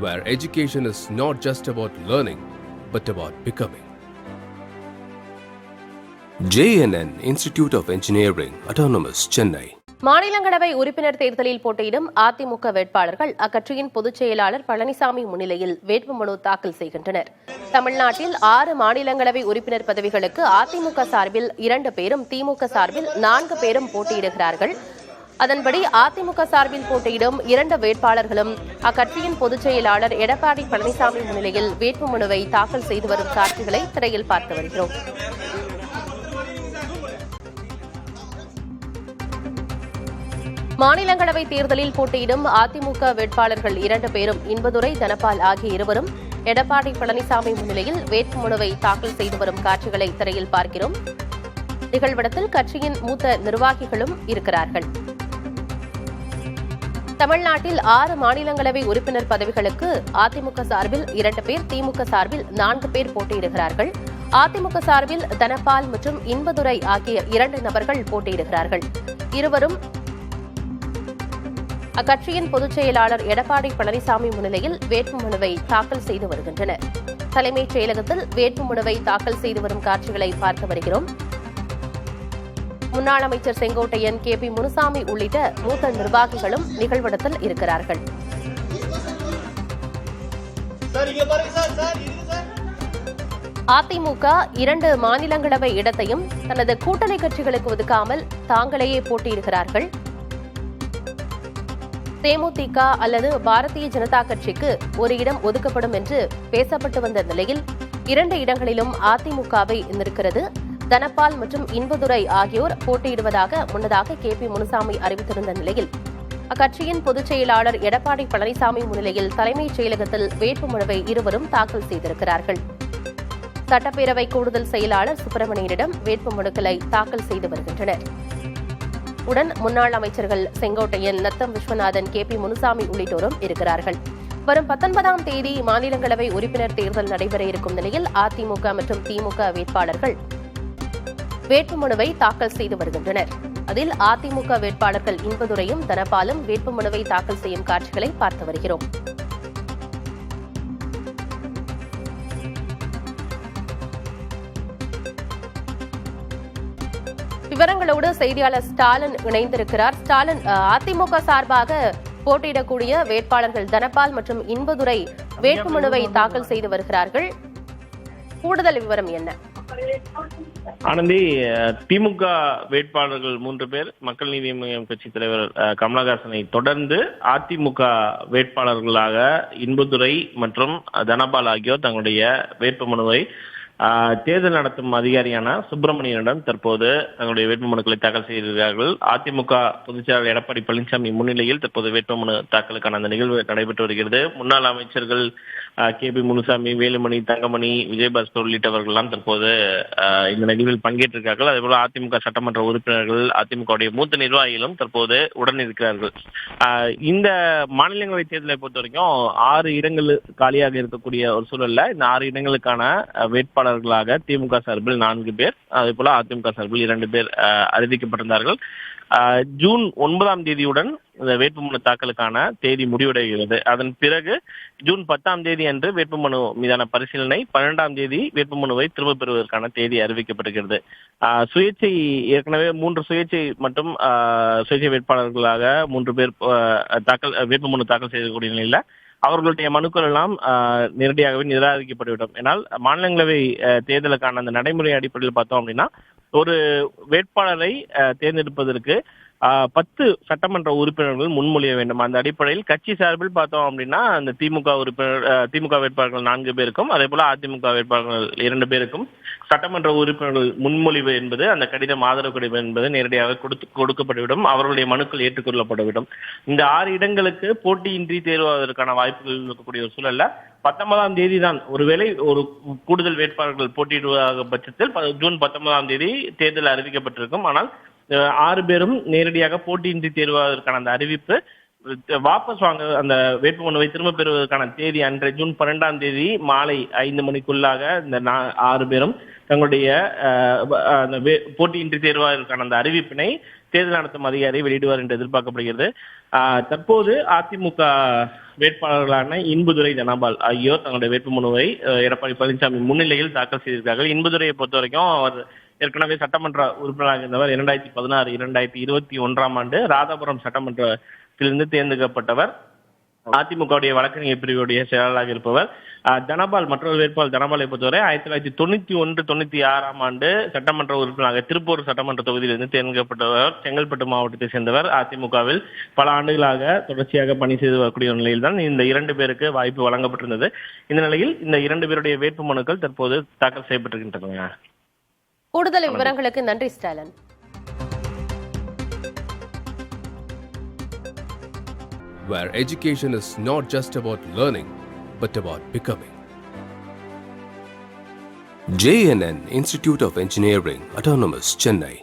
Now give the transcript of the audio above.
where education is not just about learning, but about becoming. JNN Institute of Engineering, Autonomous, Chennai. மாநிலங்களவை உறுப்பினர் தேர்தலில் போட்டியிடும் அதிமுக வேட்பாளர்கள் அக்கட்சியின் பொதுச் செயலாளர் பழனிசாமி முன்னிலையில் வேட்புமனு தாக்கல் செய்கின்றனர். தமிழ்நாட்டில் 6 மாநிலங்களவை உறுப்பினர் பதவிகளுக்கு அதிமுக சார்பில் 2 பேரும், திமுக சார்பில் 4 பேரும் போட்டியிடுகிறார்கள். அதன்படி அதிமுக சார்பில் போட்டியிடும் 2 வேட்பாளர்களும் அக்கட்சியின் பொதுச் செயலாளர் எடப்பாடி பழனிசாமி முன்னிலையில் வேட்புமனுவை தாக்கல் செய்து வரும் காட்சிகளை திரையில் பார்த்து வருகிறோம். மாநிலங்களவை தேர்தலில் போட்டியிடும் அதிமுக வேட்பாளர்கள் 2 பேரும், இன்பதுரை, தனபால் ஆகிய இருவரும் எடப்பாடி பழனிசாமி முன்னிலையில் வேட்புமனுவை தாக்கல் செய்து வரும் காட்சிகளை திரையில் பார்க்கிறோம். நிகழ்விடத்தில் கட்சியின் மூத்த நிர்வாகிகளும் இருக்கிறார்கள். தமிழ்நாட்டில் 6 மாநிலங்களவை உறுப்பினர் பதவிகளுக்கு அதிமுக சார்பில் 2 பேர், திமுக சார்பில் 4 பேர் போட்டியிடுகிறார்கள். அதிமுக சார்பில் தனபால் மற்றும் இன்பதுரை ஆகிய 2 நபர்கள் போட்டியிடுகிறார்கள். இருவரும் அக்கட்சியின் பொதுச் செயலாளர் எடப்பாடி பழனிசாமி முன்னிலையில் வேட்புமனுவை தாக்கல் செய்து வருகின்றனர். தலைமைச் செயலகத்தில் வேட்புமனுவை தாக்கல் செய்து வரும் காட்சிகளை பார்த்து வருகிறோம். முன்னாள் அமைச்சர் செங்கோட்டையன், KP முனுசாமி உள்ளிட்ட மூத்த நிர்வாகிகளும் நிகழ்விடத்தில் இருக்கிறார்கள். அதிமுக 2 மாநிலங்களவை இடத்தையும் தனது கூட்டணி கட்சிகளுக்கு ஒதுக்காமல் தாங்களேயே போட்டியிடுகிறார்கள். தேமுதிக அல்லது பாரதிய ஜனதா கட்சிக்கு ஒரு இடம் ஒதுக்கப்படும் என்று பேசப்பட்டு வந்த நிலையில் 2 இடங்களிலும் அதிமுகவை நிற்கிறது. தனபால் மற்றும் இன்பதுரை ஆகியோர் போட்டியிடுவதாக முன்னதாக KP முனுசாமி அறிவித்திருந்த நிலையில் அக்கட்சியின் பொதுச் செயலாளர் எடப்பாடி பழனிசாமி முன்னிலையில் தலைமைச் செயலகத்தில் வேட்புமனுவை இருவரும் தாக்கல் செய்திருக்கிறார்கள். சட்டப்பேரவை கூடுதல் செயலாளர் சுப்பிரமணியனிடம் வேட்புமனுக்களை தாக்கல் செய்து வருகின்றனர். உடன் முன்னாள் அமைச்சர்கள் செங்கோட்டையன், நத்தம் விஸ்வநாதன், KP முனுசாமி உள்ளிட்டோரும் இருக்கிறார்கள். வரும் 19ஆம் தேதி மாநிலங்களவை உறுப்பினர் தேர்தல் நடைபெற இருக்கும் நிலையில் அதிமுக மற்றும் திமுக வேட்பாளர்கள் வேட்புமனுவை தாக்கல் செய்து வருகின்றனர். அதில் அதிமுக வேட்பாளர்கள் இன்பதுரையும் தனபாலும் வேட்புமனுவை தாக்கல் செய்யும் காட்சிகளை பார்த்து வருகிறோம். விவரங்களோடு செய்தியாளர் ஸ்டாலின் இணைந்திருக்கிறார். ஸ்டாலின், அதிமுக சார்பாக போட்டியிடக்கூடிய வேட்பாளர்கள் தனபால் மற்றும் இன்பதுரை வேட்புமனுவை தாக்கல் செய்து வருகிறார்கள். கூடுதல் விவரம் என்ன? ஆனந்தி, திமுக வேட்பாளர்கள் 3 பேர், மக்கள் நீதி மய்யம் கட்சி தலைவர் கமலஹாசனை தொடர்ந்து அதிமுக வேட்பாளர்களாக இன்பதுரை மற்றும் தனபால் ஆகியோர் தங்களுடைய வேட்புமனுவை தேர்தல் நடத்தும் அதிகாரியான சுப்பிரமணியனிடம் தற்போது தங்களுடைய வேட்புமனுக்களை தாக்கல் செய்திருக்கிறார்கள். அதிமுக பொதுச்செயலாளர் எடப்பாடி பழனிசாமி முன்னிலையில் தற்போது வேட்புமனு தாக்கலுக்கான அந்த நிகழ்வு நடைபெற்று வருகிறது. முன்னாள் அமைச்சர்கள் KP முனுசாமி, வேலுமணி, தங்கமணி, விஜயபாஸ்கர் உள்ளிட்டவர்கள்லாம் தற்போது இந்த நிகழ்வில் பங்கேற்றிருக்கிறார்கள். அதேபோல அதிமுக சட்டமன்ற உறுப்பினர்கள், அதிமுகவுடைய மூத்த நிர்வாகிகளும் தற்போது உடன் இருக்கிறார்கள். இந்த மாநிலங்களவை தேர்தலை பொறுத்த வரைக்கும் 6 இடங்கள் காலியாக இருக்கக்கூடிய ஒரு சூழல்ல இந்த 6 இடங்களுக்கான வேட்பாளர்களாக திமுக சார்பில் 4 பேர், அதே போல அதிமுக சார்பில் 2 பேர் அறிவிக்கப்பட்டிருந்தார்கள். ஜூன் 9ஆம் தேதியுடன் இந்த வேட்புமனு தாக்கலுக்கான தேதி முடிவடைகிறது. அதன் பிறகு ஜூன் 10ஆம் தேதி அன்று வேட்புமனு மீதான பரிசீலனை, 12ஆம் தேதி வேட்புமனுவை திரும்ப பெறுவதற்கான தேதி அறிவிக்கப்படுகிறது. சுயேட்சை ஏற்கனவே 3 சுயேட்சை மற்றும் சுயேட்சை வேட்பாளர்களாக 3 பேர் வேட்புமனு தாக்கல் செய்யக்கூடிய நிலையில் அவர்களுடைய மனுக்கள் எல்லாம் நேரடியாகவே நிராகரிக்கப்பட்டுவிடும். ஏனால் மாநிலங்களவை தேர்தலுக்கான அந்த நடைமுறை அடிப்படையில் பார்த்தோம் அப்படின்னா, ஒரு வேட்பாளரை தேர்ந்தெடுப்பதற்கு 10 சட்டமன்ற உறுப்பினர்கள் முன்மொழிய வேண்டும். அந்த அடிப்படையில் கட்சி சார்பில் பார்த்தோம் அப்படின்னா அந்த திமுக வேட்பாளர்கள் 4 பேருக்கும், அதே போல அதிமுக வேட்பாளர்கள் 2 பேருக்கும் சட்டமன்ற உறுப்பினர்கள் முன்மொழிவு என்பது, அந்த கடிதம், ஆதரவு கடிதம் என்பது நேரடியாக கொடுக்கப்பட்டுவிடும். அவர்களுடைய மனுக்கள் ஏற்றுக்கொள்ளப்பட்டுவிடும். இந்த 6 இடங்களுக்கு போட்டியின்றி தேர்வாவதற்கான வாய்ப்புகள் இருக்கக்கூடிய ஒரு சூழல்ல 19ஆம் தேதி தான் ஒருவேளை ஒரு கூடுதல் வேட்பாளர்கள் போட்டியிடுவதாக பட்சத்தில் ஜூன் 19ஆம் தேதி தேர்தல் அறிவிக்கப்பட்டிருக்கும். ஆனால் 6 பேரும் நேரடியாக போட்டியின்றி தேர்வாவதற்கான அந்த அறிவிப்பு வாபஸ் வாங்க, அந்த வேட்புமனுவை திரும்ப பெறுவதற்கான தேதி அன்றைய ஜூன் 12ஆம் தேதி மாலை 5 மணிக்குள்ளாக இந்த 6 பேரும் தங்களுடைய போட்டியின்றி தேர்வாவதற்கான அந்த அறிவிப்பினை தேர்தல் நடத்தும் அதிகாரி வெளியிடுவார் என்று எதிர்பார்க்கப்படுகிறது. தற்போது அதிமுக வேட்பாளர்களான இன்பதுரை தனபால் ஆகியோர் தங்களுடைய வேட்புமனுவை எடப்பாடி பழனிசாமி முன்னிலையில் தாக்கல் செய்திருக்கார்கள். இன்பதுரையை பொறுத்த வரைக்கும் அவர் ஏற்கனவே சட்டமன்ற உறுப்பினராக இருந்தவர். 2016, 2021 ஆண்டு ராதாபுரம் சட்டமன்றத்திலிருந்து தேர்ந்தெடுக்கப்பட்டவர். அதிமுகவுடைய வழக்கறிஞர் பிரிவுடைய செயலாளராக இருப்பவர். தனபால், மற்றொரு வேட்பாளர் தனபாலை பொறுத்தவரை 1991-96 ஆண்டு சட்டமன்ற உறுப்பினராக திருப்பூர் சட்டமன்ற தொகுதியிலிருந்து தேர்ந்தெடுக்கப்பட்டவர். செங்கல்பட்டு மாவட்டத்தை சேர்ந்தவர். அதிமுகவில் பல ஆண்டுகளாக தொடர்ச்சியாக பணி செய்து வரக்கூடிய நிலையில் தான் இந்த 2 பேருக்கு வாய்ப்பு வழங்கப்பட்டிருந்தது. இந்த நிலையில் இந்த 2 பேருடைய வேட்பு மனுக்கள் தற்போது தாக்கல் செய்யப்பட்டிருக்கின்றன. கூடுதல் விவரங்களுக்கு நன்றி Stalin. Where education is not just about learning, but about becoming. JNN Institute of Engineering, Autonomous, Chennai.